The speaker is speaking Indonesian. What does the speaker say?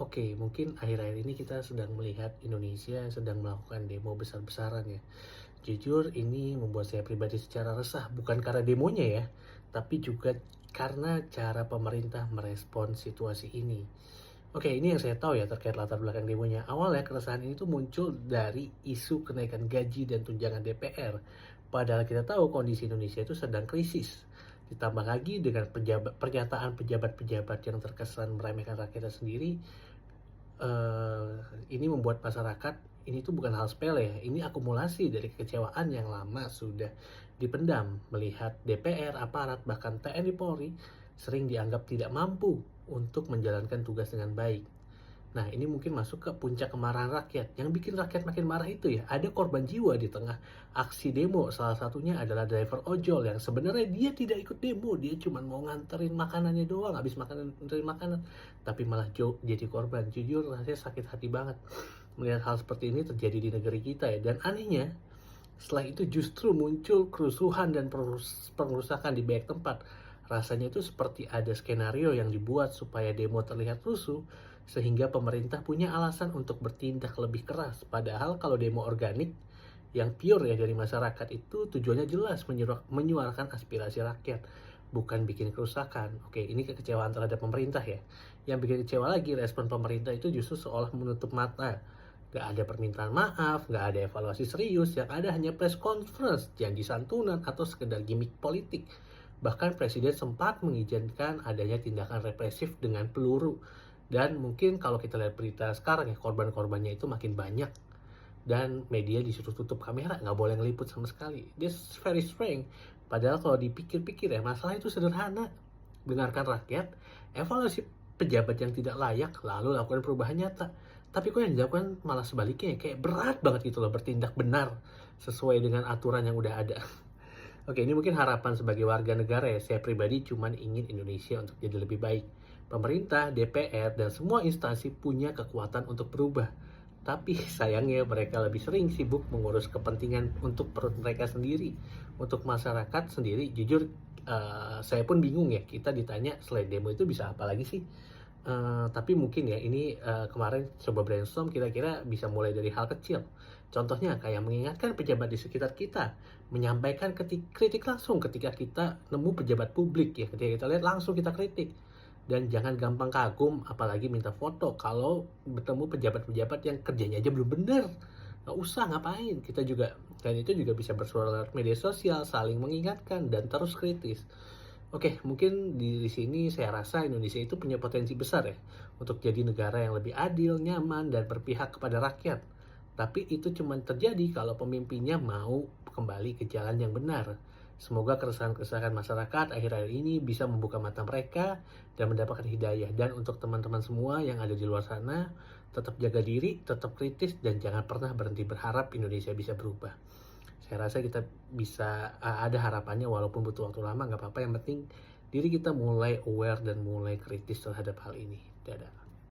Oke, mungkin akhir-akhir ini kita sedang melihat Indonesia sedang melakukan demo besar-besaran ya. Jujur ini membuat saya pribadi secara resah, bukan karena demonya ya, tapi juga karena cara pemerintah merespon situasi ini. Oke, ini yang saya tahu ya terkait latar belakang demonya. Awalnya keresahan ini tuh muncul dari isu kenaikan gaji dan tunjangan DPR. Padahal kita tahu kondisi Indonesia itu sedang krisis. Ditambah lagi dengan pernyataan pejabat-pejabat yang terkesan meremehkan rakyatnya sendiri, eh, ini membuat masyarakat ini tuh bukan hal sepele ya. Ini akumulasi dari kekecewaan yang lama sudah dipendam melihat DPR, aparat, bahkan TNI Polri sering dianggap tidak mampu untuk menjalankan tugas dengan baik. Nah, ini mungkin masuk ke puncak kemarahan rakyat. Yang bikin rakyat makin marah itu ya, ada korban jiwa di tengah aksi demo. Salah satunya adalah driver ojol yang sebenarnya dia tidak ikut demo, dia cuma mau nganterin makanannya doang, habis nganterin makanan, tapi malah jadi korban. Jujur, rasanya sakit hati banget melihat hal seperti ini terjadi di negeri kita ya. Dan anehnya, setelah itu justru muncul kerusuhan dan pengerusakan di banyak tempat. Rasanya itu seperti ada skenario yang dibuat supaya demo terlihat rusuh, sehingga pemerintah punya alasan untuk bertindak lebih keras. Padahal kalau demo organik, yang pure ya dari masyarakat itu tujuannya jelas menyuarakan aspirasi rakyat, bukan bikin kerusakan. Oke, ini kekecewaan terhadap pemerintah ya. Yang bikin kecewa lagi, respon pemerintah itu justru seolah menutup mata. Gak ada permintaan maaf, gak ada evaluasi serius, yang ada hanya press conference, janji santunan, atau sekedar gimmick politik. Bahkan Presiden sempat mengizinkan adanya tindakan represif dengan peluru. Dan mungkin kalau kita lihat berita sekarang ya, korban-korbannya itu makin banyak. Dan media disuruh tutup kamera, nggak boleh ngeliput sama sekali. This very strange. Padahal kalau dipikir-pikir ya, masalah itu sederhana. Dengarkan rakyat, evaluasi pejabat yang tidak layak, lalu lakukan perubahan nyata. Tapi kok yang dilakukan malah sebaliknya ya, kayak berat banget gitu loh bertindak benar sesuai dengan aturan yang udah ada. Oke, ini mungkin harapan sebagai warga negara ya. Saya pribadi cuma ingin Indonesia untuk jadi lebih baik. Pemerintah, DPR, dan semua instansi punya kekuatan untuk berubah. Tapi sayangnya mereka lebih sering sibuk mengurus kepentingan untuk perut mereka sendiri. Untuk masyarakat sendiri, jujur saya pun bingung ya. Kita ditanya selain demo itu bisa apa lagi sih? Tapi mungkin ya ini kemarin coba brainstorm kira-kira bisa mulai dari hal kecil. Contohnya kayak mengingatkan pejabat di sekitar kita, menyampaikan kritik langsung ketika kita nemu pejabat publik ya, ketika kita lihat langsung kita kritik. Dan jangan gampang kagum, apalagi minta foto kalau bertemu pejabat-pejabat yang kerjanya aja belum bener. Nggak usah ngapain, kita juga, dan itu juga bisa bersuara lewat media sosial, saling mengingatkan, dan terus kritis. Oke, mungkin di sini saya rasa Indonesia itu punya potensi besar ya untuk jadi negara yang lebih adil, nyaman, dan berpihak kepada rakyat. Tapi itu cuma terjadi kalau pemimpinnya mau kembali ke jalan yang benar. Semoga keresahan-keresahan masyarakat akhir-akhir ini bisa membuka mata mereka dan mendapatkan hidayah. Dan untuk teman-teman semua yang ada di luar sana, tetap jaga diri, tetap kritis, dan jangan pernah berhenti berharap Indonesia bisa berubah. Saya rasa kita bisa ada harapannya walaupun butuh waktu lama, nggak apa-apa. Yang penting diri kita mulai aware dan mulai kritis terhadap hal ini. Dadah.